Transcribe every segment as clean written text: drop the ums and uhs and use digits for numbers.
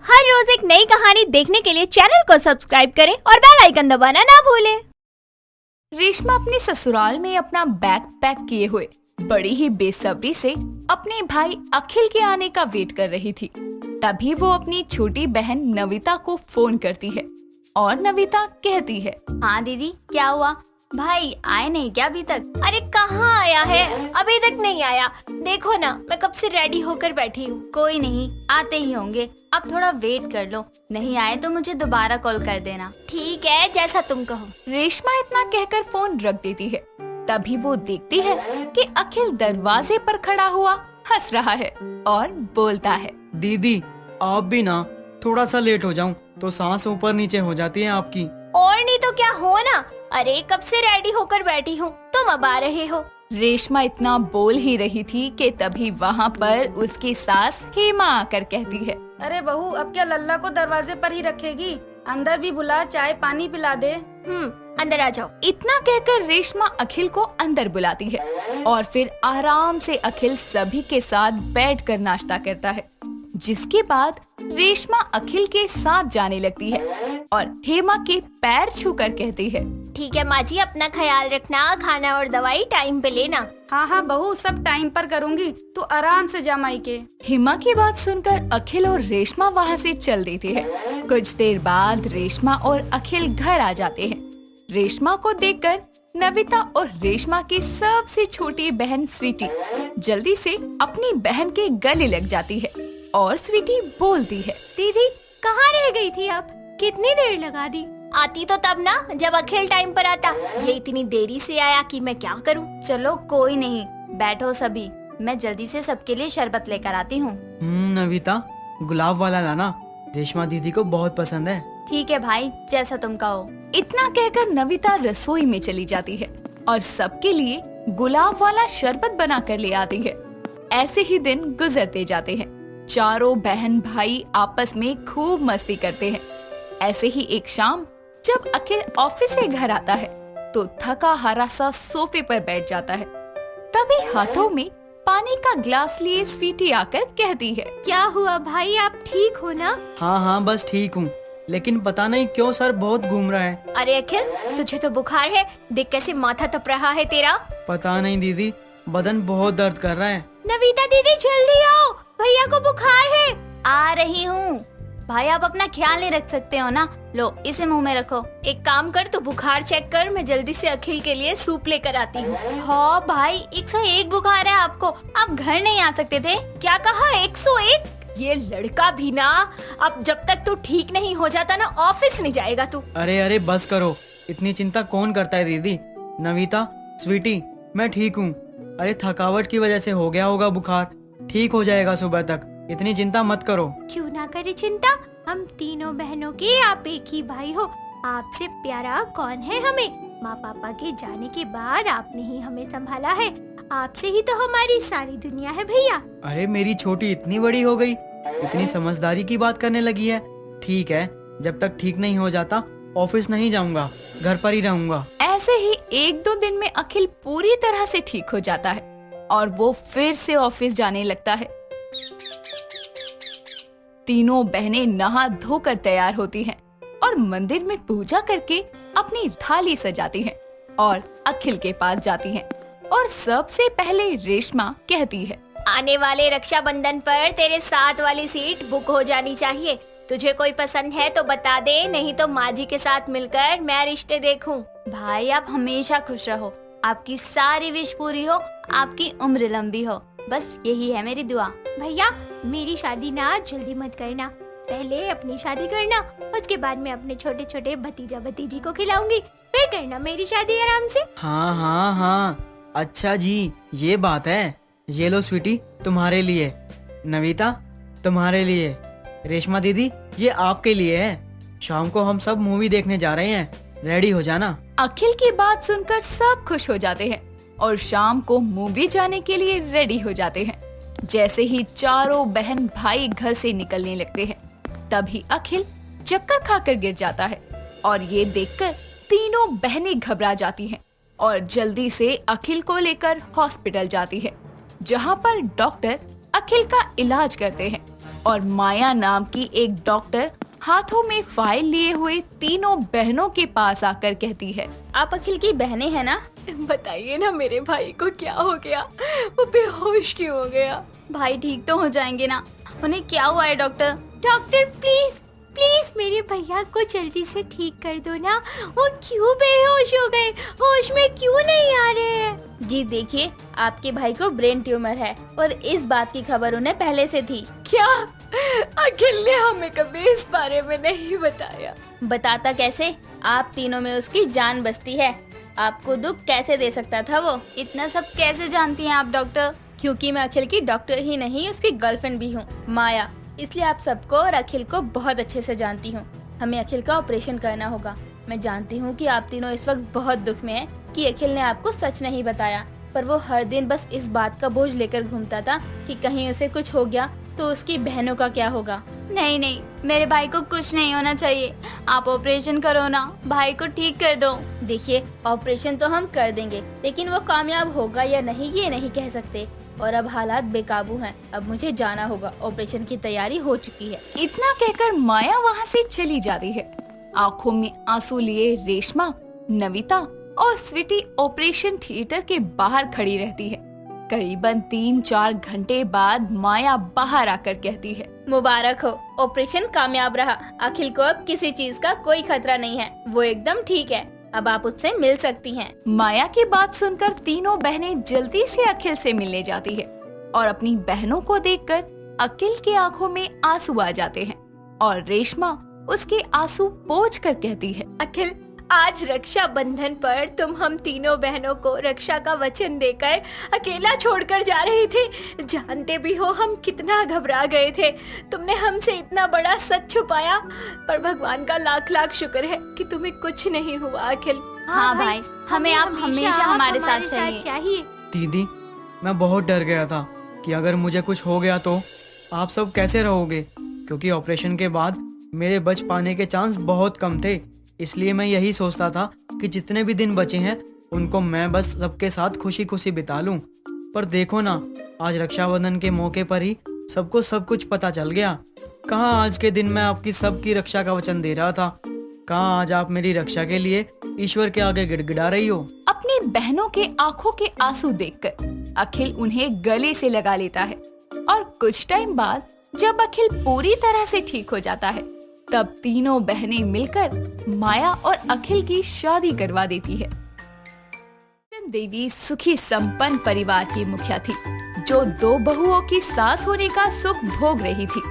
हर रोज एक नई कहानी देखने के लिए चैनल को सब्सक्राइब करें और बेल आइकन दबाना ना भूलें। रेशमा अपने ससुराल में अपना बैग पैक किए हुए बड़ी ही बेसब्री से अपने भाई अखिल के आने का वेट कर रही थी। तभी वो अपनी छोटी बहन नविता को फोन करती है और नविता कहती है, हाँ दीदी, क्या हुआ? भाई आए नहीं क्या अभी तक? अरे कहाँ आया है, अभी तक नहीं आया। देखो ना, मैं कब से रेडी होकर बैठी हूँ। कोई नहीं, आते ही होंगे। अब थोड़ा वेट कर लो, नहीं आए तो मुझे दोबारा कॉल कर देना। ठीक है, जैसा तुम कहो। रेशमा इतना कहकर फोन रख देती है। तभी वो देखती है कि अखिल दरवाजे पर खड़ा हुआ हंस रहा है और बोलता है, दीदी आप भी ना थोड़ा सा लेट हो जाऊं तो सांस ऊपर नीचे हो जाती है आपकी। और नहीं तो क्या, हो ना। अरे कब से रेडी होकर बैठी हूँ, तुम अब आ रहे हो। रेशमा इतना बोल ही रही थी कि तभी वहाँ पर उसकी सास हेमा आकर कहती है, अरे बहू, अब क्या लल्ला को दरवाजे पर ही रखेगी? अंदर भी बुला, चाय पानी पिला दे। अंदर आ जाओ। इतना कहकर रेशमा अखिल को अंदर बुलाती है और फिर आराम से अखिल सभी के साथ बैठकर नाश्ता करता है। जिसके बाद रेशमा अखिल के साथ जाने लगती है और हेमा के पैर छूकर कहती है, ठीक है माँ जी, अपना ख्याल रखना, खाना और दवाई टाइम पे लेना। हाँ हाँ बहू, सब टाइम पर करूँगी, तू आराम से जा मायके। हेमा की बात सुनकर अखिल और रेशमा वहाँ से चल देती है। कुछ देर बाद रेशमा और अखिल घर आ जाते हैं। रेशमा को देखकर नविता और रेशमा की सबसे छोटी बहन स्वीटी जल्दी से अपनी बहन के गले लग जाती है और स्वीटी बोलती है, दीदी कहाँ रह गई थी आप? कितनी देर लगा दी? आती तो तब ना जब अखिल टाइम पर आता। ये इतनी देरी से आया कि मैं क्या करूं? चलो कोई नहीं, बैठो सभी, मैं जल्दी से सबके लिए शरबत लेकर आती हूँ। नविता गुलाब वाला लाना, रेशमा दीदी को बहुत पसंद है। ठीक है भाई, जैसा तुम कहो। इतना कहकर नविता रसोई में चली जाती है और सबके लिए गुलाब वाला शरबत बना कर ले आती है। ऐसे ही दिन गुजरते जाते हैं। चारों बहन भाई आपस में खूब मस्ती करते हैं। ऐसे ही एक शाम जब अखिल ऑफिस से घर आता है तो थका हारा सा सोफे पर बैठ जाता है। तभी हाथों में पानी का ग्लास लिए स्वीटी आकर कहती है, क्या हुआ भाई, आप ठीक हो ना? हाँ हाँ बस ठीक हूँ, लेकिन पता नहीं क्यों सर बहुत घूम रहा है। अरे अखिल, तुझे तो बुखार है, देख कैसे माथा तप रहा है तेरा। पता नहीं दीदी, बदन बहुत दर्द कर रहा है। नविता दीदी जल्दी आओ, भैया को बुखार है। आ रही हूँ। भाई आप अपना ख्याल नहीं रख सकते हो ना? लो इसे मुंह में रखो। एक काम कर, तू बुखार चेक कर, मैं जल्दी से अखिल के लिए सूप लेकर आती हूँ। हाँ भाई, 101 बुखार है आपको, आप घर नहीं आ सकते थे? क्या कहा, 101? ये लड़का भी ना, अब जब तक तू ठीक नहीं हो जाता ना, ऑफिस नहीं जाएगा तू। अरे अरे बस करो, इतनी चिंता कौन करता है दीदी। नविता स्वीटी मैं ठीक हूँ। अरे थकावट की वजह से हो गया होगा बुखार, ठीक हो जाएगा सुबह तक, इतनी चिंता मत करो। क्यों ना करे चिंता, हम तीनों बहनों के आप एक ही भाई हो। आपसे प्यारा कौन है हमें? माँ पापा के जाने के बाद आपने ही हमें संभाला है, आपसे ही तो हमारी सारी दुनिया है भैया। अरे मेरी छोटी इतनी बड़ी हो गई, इतनी समझदारी की बात करने लगी है। ठीक है, जब तक ठीक नहीं हो जाता ऑफिस नहीं जाऊंगा, घर पर ही रहूंगा। ऐसे ही 1-2 दिन में अखिल पूरी तरह से ठीक हो जाता है और वो फिर से ऑफिस जाने लगता है। तीनों बहनें नहा धोकर तैयार होती हैं और मंदिर में पूजा करके अपनी थाली सजाती हैं और अखिल के पास जाती हैं और सबसे पहले रेशमा कहती है, आने वाले रक्षाबंधन पर तेरे साथ वाली सीट बुक हो जानी चाहिए। तुझे कोई पसंद है तो बता दे, नहीं तो माँ जी के साथ मिलकर मैं रिश्ते देखूं। भाई आप हमेशा खुश रहो, आपकी सारी विश पूरी हो, आपकी उम्र लंबी हो, बस यही है मेरी दुआ। भैया मेरी शादी ना जल्दी मत करना, पहले अपनी शादी करना, उसके बाद मैं अपने छोटे छोटे भतीजा भतीजी को खिलाऊंगी, फिर करना मेरी शादी आराम से। हाँ हाँ हाँ, अच्छा जी ये बात है। ये लो स्वीटी तुम्हारे लिए, नविता तुम्हारे लिए, रेशमा दीदी ये आपके लिए है। शाम को हम सब मूवी देखने जा रहे हैं, रेडी हो जाना। अखिल की बात सुनकर सब खुश हो जाते हैं और शाम को मूवी जाने के लिए रेडी हो जाते हैं। जैसे ही चारों बहन भाई घर से निकलने लगते हैं, तभी अखिल चक्कर खाकर गिर जाता है और ये देखकर तीनों बहनें घबरा जाती हैं और जल्दी से अखिल को लेकर हॉस्पिटल जाती है, जहां पर डॉक्टर अखिल का इलाज करते हैं। और माया नाम की एक डॉक्टर हाथों में फाइल लिए हुए तीनों बहनों के पास आकर कहती है, आप अखिल की बहनें हैं ना? बताइए ना मेरे भाई को क्या हो गया, वो बेहोश क्यों हो गया? भाई ठीक तो हो जाएंगे ना? उन्हें क्या हुआ है डॉक्टर? डॉक्टर प्लीज प्लीज मेरे भैया को जल्दी से ठीक कर दो ना, वो क्यों बेहोश हो गए, होश में क्यों नहीं आ रहे हैं? जी देखिए, आपके भाई को ब्रेन ट्यूमर है और इस बात की खबर उन्हें पहले से थी। क्या? अखिल ने हमें कभी इस बारे में नहीं बताया। बताता कैसे? आप तीनों में उसकी जान बसती है। आपको दुख कैसे दे सकता था वो? इतना सब कैसे जानती हैं आप डॉक्टर? क्योंकि मैं अखिल की डॉक्टर ही नहीं, उसकी गर्लफ्रेंड भी हूँ, माया। इसलिए आप सबको और अखिल को बहुत अच्छे से जानती हूँ। हमें अखिल का ऑपरेशन करना होगा। मैं जानती हूँ कि आप तीनों इस वक्त बहुत दुख में हैं कि अखिल ने आपको सच नहीं बताया, पर वो हर दिन बस इस बात का बोझ लेकर घूमता था कि कहीं उसे कुछ हो गया तो उसकी बहनों का क्या होगा। नहीं नहीं, मेरे भाई को कुछ नहीं होना चाहिए। आप ऑपरेशन करो ना, भाई को ठीक कर दो। देखिए, ऑपरेशन तो हम कर देंगे, लेकिन वो कामयाब होगा या नहीं ये नहीं कह सकते। और अब हालात बेकाबू हैं। अब मुझे जाना होगा, ऑपरेशन की तैयारी हो चुकी है। इतना कहकर माया वहाँ से चली जाती है। आंखों में आंसू लिए रेशमा, नविता और स्वीटी ऑपरेशन थिएटर के बाहर खड़ी रहती है। करीबन 3-4 घंटे बाद माया बाहर आकर कहती है, मुबारक हो, ऑपरेशन कामयाब रहा। अखिल को अब किसी चीज का कोई खतरा नहीं है, वो एकदम ठीक है। अब आप उससे मिल सकती हैं। माया की बात सुनकर तीनों बहनें जल्दी से अखिल से मिलने जाती है और अपनी बहनों को देखकर अखिल की आंखों में आंसू आ जाते हैं और रेशमा उसके आंसू पोंछ कर कहती है, अखिल, आज रक्षा बंधन पर तुम हम तीनों बहनों को रक्षा का वचन देकर अकेला छोड़कर जा रहे थे। जानते भी हो हम कितना घबरा गए थे। तुमने हमसे इतना बड़ा सच छुपाया, पर भगवान का लाख लाख शुक्र है कि तुम्हें कुछ नहीं हुआ। अखिल, हाँ भाई, हमें आप हमेशा हमारे साथ चाहिए। दीदी, मैं बहुत डर गया था कि अगर मुझे कुछ हो गया तो आप सब कैसे रहोगे, क्योंकि ऑपरेशन के बाद मेरे बच पाने के चांस बहुत कम थे। इसलिए मैं यही सोचता था कि जितने भी दिन बचे हैं उनको मैं बस सबके साथ खुशी खुशी बिता लूं। पर देखो ना, आज रक्षाबंधन के मौके पर ही सबको सब कुछ पता चल गया। कहाँ आज के दिन मैं आपकी सबकी रक्षा का वचन दे रहा था, कहाँ आज आप मेरी रक्षा के लिए ईश्वर के आगे गिड़गिड़ा रही हो। अपनी बहनों के आंखों के आंसू देखकर अखिल उन्हें गले से लगा लेता है और कुछ टाइम बाद जब अखिल पूरी तरह से ठीक हो जाता है, तब तीनों बहनें मिलकर माया और अखिल की शादी करवा देती है। देवी सुखी संपन्न परिवार की मुखिया थी, जो 2 बहुओं की सास होने का सुख भोग रही थी।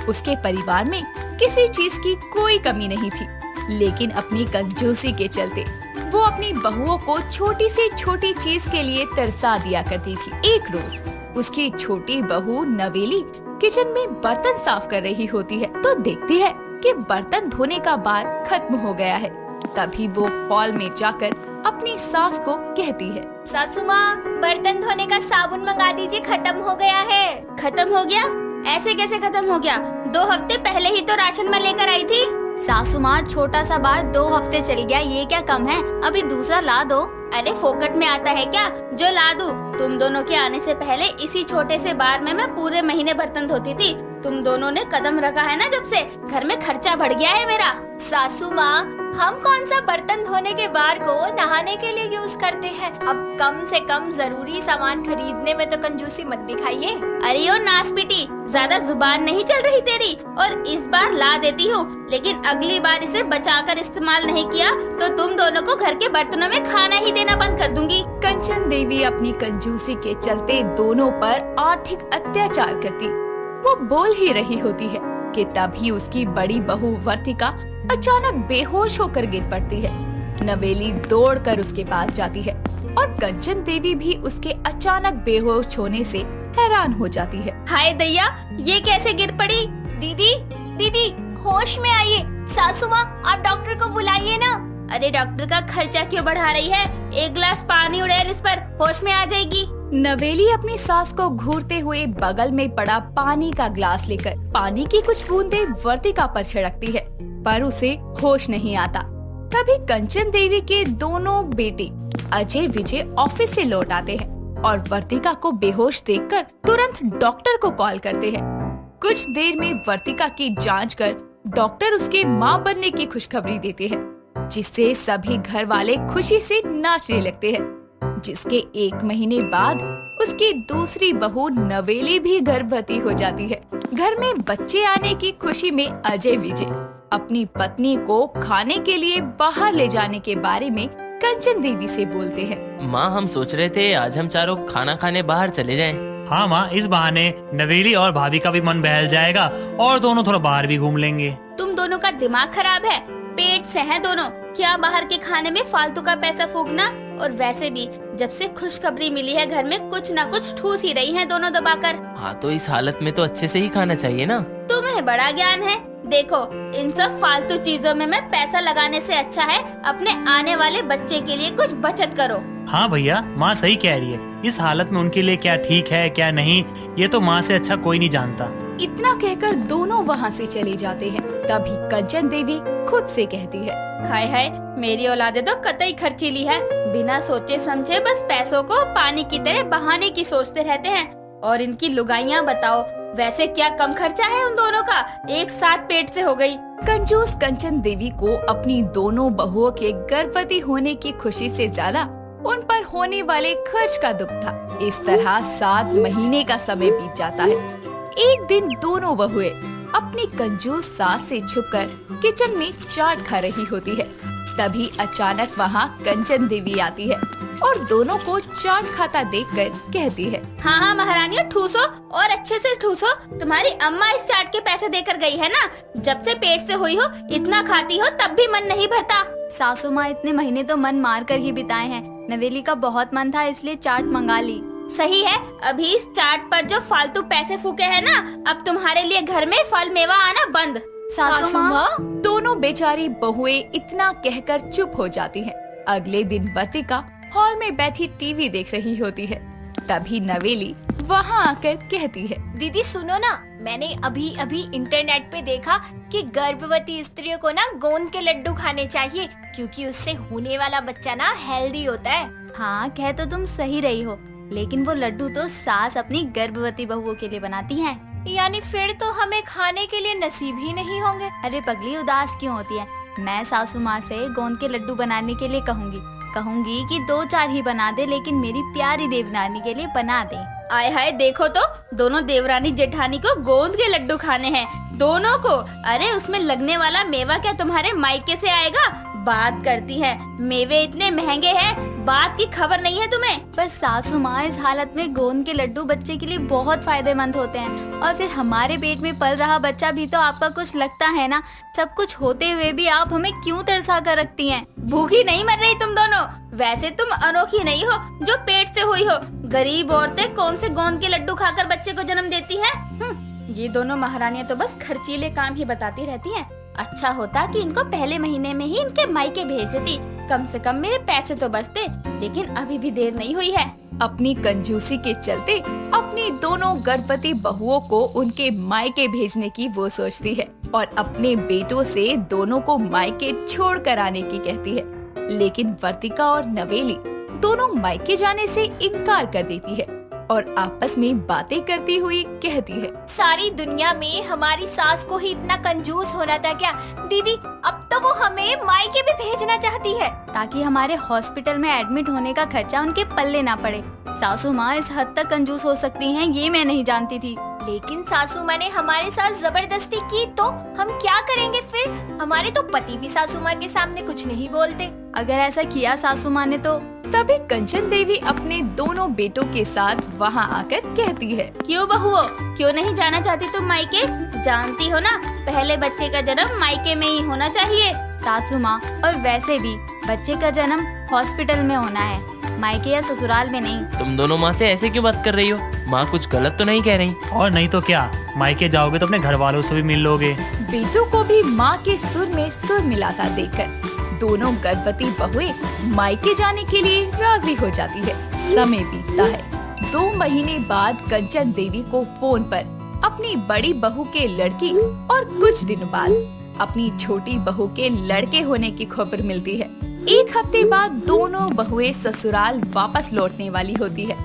उसके परिवार में किसी चीज की कोई कमी नहीं थी, लेकिन अपनी कंजूसी के चलते वो अपनी बहुओं को छोटी से छोटी चीज के लिए तरसा दिया करती थी। एक रोज उसकी छोटी बहू नवेली किचन में बर्तन साफ कर रही होती है, तो देखती है कि बर्तन धोने का बार खत्म हो गया है। तभी वो हॉल में जाकर अपनी सास को कहती है, सासू माँ, बर्तन धोने का साबुन मंगा दीजिए, खत्म हो गया है। खत्म हो गया? ऐसे कैसे खत्म हो गया? 2 हफ्ते पहले ही तो राशन में लेकर आई थी। सासू माँ, छोटा सा बार 2 हफ्ते चल गया, ये क्या कम है? अभी दूसरा ला दो। अरे फोकट में आता है क्या? जो ला दूं? तुम दोनों के आने से पहले इसी छोटे से बार में मैं पूरे महीने बर्तन धोती थी। तुम दोनों ने कदम रखा है ना, जब से घर में खर्चा बढ़ गया है मेरा। सासू माँ, हम कौन सा बर्तन धोने के बार को नहाने के लिए यूज करते हैं। अब कम से कम जरूरी सामान खरीदने में तो कंजूसी मत दिखाइए। अरे ओ नासपीटी, ज्यादा जुबान नहीं चल रही तेरी। और इस बार ला देती हूँ, लेकिन अगली बार इसे बचाकर इस्तेमाल नहीं किया तो तुम दोनों को घर के बर्तनों में खाना ही देना बंद कर दूंगी। कंचन देवी अपनी कंजूसी के चलते दोनों पर आर्थिक अत्याचार करती। वो बोल ही रही होती है कि तभी उसकी बड़ी बहू वर्तिका अचानक बेहोश होकर गिर पड़ती है। नवेली दौड़कर उसके पास जाती है और कंचन देवी भी उसके अचानक बेहोश होने से हैरान हो जाती है। हाय दैया, ये कैसे गिर पड़ी? दीदी, दीदी, होश में आइए। सासू माँ, आप डॉक्टर को बुलाइए ना। अरे डॉक्टर का खर्चा क्यों बढ़ा रही है? 1 गिलास पानी उड़ेल इस पर, होश में आ जाएगी। नवेली अपनी सास को घूरते हुए बगल में पड़ा पानी का ग्लास लेकर पानी की कुछ बूंदें वर्तिका पर छिड़कती है, पर उसे होश नहीं आता। तभी कंचन देवी के दोनों बेटे अजय विजय ऑफिस से लौट आते हैं और वर्तिका को बेहोश देखकर तुरंत डॉक्टर को कॉल करते हैं। कुछ देर में वर्तिका की जांच कर डॉक्टर उसके माँ बनने की खुशखबरी देते हैं, जिससे सभी घर वाले खुशी से नाचने लगते हैं। जिसके 1 महीने बाद उसकी दूसरी बहू नवेली भी गर्भवती हो जाती है। घर में बच्चे आने की खुशी में अजय विजय अपनी पत्नी को खाने के लिए बाहर ले जाने के बारे में कंचन देवी से बोलते हैं। माँ, हम सोच रहे थे आज हम चारों खाना खाने बाहर चले जाएं। हाँ माँ, इस बहाने नवेली और भाभी का भी मन बहल जाएगा और दोनों थोड़ा बाहर भी घूम लेंगे। तुम दोनों का दिमाग खराब है, पेट से हैं दोनों, क्या बाहर के खाने में फालतू का पैसा फूकना। और वैसे भी जब से खुशखबरी मिली है घर में कुछ ना कुछ ठूस ही रही हैं दोनों दबाकर। हाँ, तो इस हालत में तो अच्छे से ही खाना चाहिए ना। तुम्हें बड़ा ज्ञान है। देखो, इन सब फालतू चीजों में मैं पैसा लगाने से अच्छा है अपने आने वाले बच्चे के लिए कुछ बचत करो। हाँ भैया, माँ सही कह रही है। इस हालत में उनके लिए क्या ठीक है क्या नहीं, ये तो माँ से अच्छा कोई नहीं जानता। इतना कहकर दोनों वहाँ से चले जाते हैं। तभी कंचन देवी खुद से कहती है, हाय हाय, मेरी औलादे तो कतई खर्चीली है, बिना सोचे समझे बस पैसों को पानी की तरह बहाने की सोचते रहते हैं। और इनकी लुगाइयाँ बताओ, वैसे क्या कम खर्चा है उन दोनों का, एक साथ पेट से हो गई। कंजूस कंचन देवी को अपनी दोनों बहुओं के गर्भवती होने की खुशी से ज्यादा उन पर होने वाले खर्च का दुख था। इस तरह 7 महीने का समय बीत जाता है। एक दिन दोनों बहुएं अपनी कंजूस सास से छुपकर किचन में चाट खा रही होती है। तभी अचानक वहाँ कंचन देवी आती है और दोनों को चाट खाता देखकर कहती है, हाँ हाँ महारानियों, ठूसो और अच्छे से ठूसो। तुम्हारी अम्मा इस चाट के पैसे देकर गई है ना। जब से पेट से हुई हो इतना खाती हो तब भी मन नहीं भरता। सासू माँ इतने महीने तो मन मार कर ही बिताए हैं। नवेली का बहुत मन था इसलिए चाट मंगा ली। सही है, अभी इस चाट पर जो फालतू पैसे फूके हैं ना, अब तुम्हारे लिए घर में फल मेवा आना बंद। सासू माँ, दोनों बेचारी बहुएं इतना कहकर चुप हो जाती हैं। अगले दिन वर्तिका हॉल में बैठी टीवी देख रही होती है। तभी नवेली वहाँ आकर कहती है, दीदी सुनो ना, मैंने अभी अभी इंटरनेट पे देखा कि गर्भवती स्त्रियों को ना गोंद के लड्डू खाने चाहिए, क्योंकि उससे होने वाला बच्चा ना हेल्दी होता है। हाँ कह तो तुम सही रही हो, लेकिन वो लड्डू तो सास अपनी गर्भवती बहुओं के लिए बनाती हैं। यानी फिर तो हमें खाने के लिए नसीब ही नहीं होंगे। अरे पगली, उदास क्यों होती है। मैं सासू माँ से गोंद के लड्डू बनाने के लिए कहूँगी कि 2-4 ही बना दे, लेकिन मेरी प्यारी देवरानी के लिए बना दे। आय हाय, देखो तो दोनों देवरानी जेठानी को गोंद के लड्डू खाने हैं, दोनों को। अरे उसमें लगने वाला मेवा क्या तुम्हारे मायके से आएगा? बात करती है, मेवे इतने महंगे हैं, बात की खबर नहीं है तुम्हें। बस सासू माँ, इस हालत में गोंद के लड्डू बच्चे के लिए बहुत फायदेमंद होते हैं, और फिर हमारे पेट में पल रहा बच्चा भी तो आपका कुछ लगता है ना। सब कुछ होते हुए भी आप हमें क्यों तरसा कर रखती हैं? भूखी नहीं मर रही तुम दोनों। वैसे तुम अनोखी नहीं हो जो पेट से हुई हो। गरीब औरतें कौन से गोंद के लड्डू खाकर बच्चे को जन्म देती हैं? ये दोनों महारानियां तो बस खर्चीले काम ही बताती रहती हैं। अच्छा होता कि इनको पहले महीने में ही इनके मायके भेज देती, कम से कम मेरे पैसे तो बचते। लेकिन अभी भी देर नहीं हुई है। अपनी कंजूसी के चलते अपनी दोनों गर्भवती बहुओं को उनके मायके भेजने की वो सोचती है और अपने बेटों से दोनों को मायके छोड़ कर आने की कहती है। लेकिन वर्तिका और नवेली दोनों मायके जाने से इनकार कर देती है और आपस में बातें करती हुई कहती है, सारी दुनिया में हमारी सास को ही इतना कंजूस होना था क्या दीदी? अब तो वो हमें मायके भी भेजना चाहती है, ताकि हमारे हॉस्पिटल में एडमिट होने का खर्चा उनके पल्ले ना पड़े। सासू माँ इस हद तक कंजूस हो सकती हैं, ये मैं नहीं जानती थी। लेकिन सासू माँ ने हमारे साथ जबरदस्ती की तो हम क्या करेंगे फिर? हमारे तो पति भी सासू माँ के सामने कुछ नहीं बोलते। अगर ऐसा किया सासू माँ ने तो। तभी कंचन देवी अपने दोनों बेटों के साथ वहाँ आकर कहती है, क्यों बहुओ, क्यों नहीं जाना चाहती तुम मायके? जानती हो ना, पहले बच्चे का जन्म मायके में ही होना चाहिए। सासू माँ, और वैसे भी बच्चे का जन्म हॉस्पिटल में होना है, मायके या ससुराल में नहीं। तुम दोनों माँ से ऐसे क्यों बात कर रही हो? माँ कुछ गलत तो नहीं कह रही? और नहीं तो क्या, मायके जाओगे तो अपने घर वालों से भी मिल लोगे। बेटों को भी माँ के सुर में सुर मिलाता देखकर दोनों गर्भवती बहुएं मायके जाने के लिए राजी हो जाती है। समय बीतता है। 2 महीने बाद कंचन देवी को फोन पर अपनी बड़ी बहू के लड़की और कुछ दिन बाद अपनी छोटी बहू के लड़के होने की खबर मिलती है। 1 हफ्ते बाद दोनों बहुएं ससुराल वापस लौटने वाली होती है।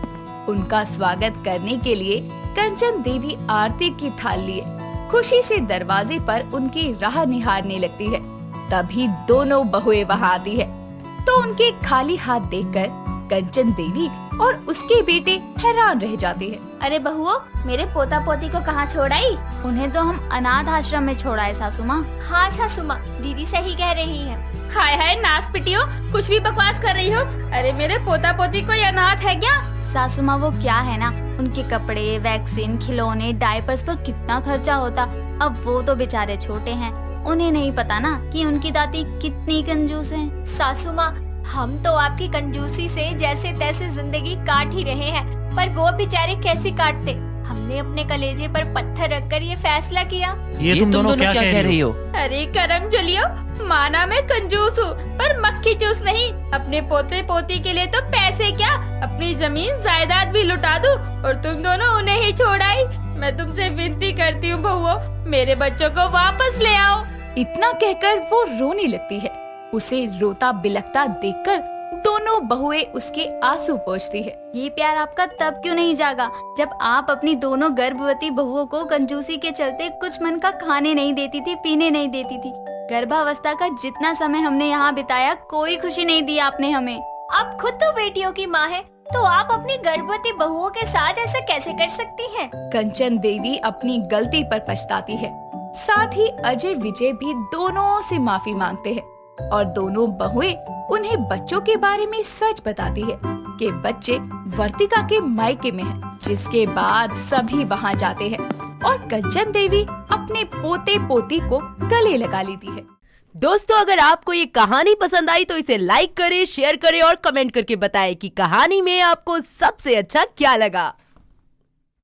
उनका स्वागत करने के लिए कंचन देवी आरती की थाल लिए खुशी से दरवाजे पर उनकी राह निहारने लगती है। तभी दोनों बहुएं वहाँ आती है तो उनके खाली हाथ देखकर कंचन देवी और उसके बेटे हैरान रह जाते हैं। अरे बहुओं, मेरे पोता पोती को कहाँ छोड़ आई? उन्हें तो हम अनाथ आश्रम में छोड़ा है सासू माँ। हाँ सासू माँ, दीदी सही कह रही है। हाय हाय नास पिटियो, कुछ भी बकवास कर रही हो। अरे मेरे पोता पोती कोई अनाथ है क्या? सासू माँ वो क्या है ना, उनके कपड़े, वैक्सीन, खिलौने, डायपर्स पर कितना खर्चा होता। अब वो तो बेचारे छोटे हैं, उन्हें नहीं पता ना कि उनकी दादी कितनी कंजूस है। सासू माँ, हम तो आपकी कंजूसी से जैसे तैसे जिंदगी काट ही रहे हैं, पर वो बेचारे कैसे काटते। हमने अपने कलेजे पर पत्थर रखकर ये फैसला किया। ये तुम दोनों क्या कह रही हो? अरे करम जलियो, माना मैं कंजूस हूँ पर मक्खी चूस नहीं। अपने पोते पोती के लिए तो पैसे क्या, अपनी जमीन जायदाद भी लुटा दूं और तुम दोनों उन्हें ही छोड़ आई। मैं तुमसे विनती करती हूँ बहुओं, मेरे बच्चों को वापस ले आओ। इतना कहकर वो रोने लगती है। उसे रोता बिलखता देखकर दोनों बहुएं उसके आंसू पोंछती है। ये प्यार आपका तब क्यों नहीं जागा जब आप अपनी दोनों गर्भवती बहुओं को कंजूसी के चलते कुछ मन का खाने नहीं देती थी, पीने नहीं देती थी। गर्भावस्था का जितना समय हमने यहाँ बिताया, कोई खुशी नहीं दी आपने हमें। आप खुद तो बेटियों की माँ है, तो आप अपनी गर्भवती बहुओं के साथ ऐसा कैसे कर सकती हैं? कंचन देवी अपनी गलती पर पछताती है। साथ ही अजय विजय भी दोनों से माफी मांगते हैं और दोनों बहुएं उन्हें बच्चों के बारे में सच बताती है कि बच्चे वर्तिका के मायके में हैं, जिसके बाद सभी वहां जाते हैं और कंचन देवी अपने पोते पोती को गले लगा लेती है। दोस्तों, अगर आपको ये कहानी पसंद आई तो इसे लाइक करें, शेयर करें और कमेंट करके बताएं कि कहानी में आपको सबसे अच्छा क्या लगा।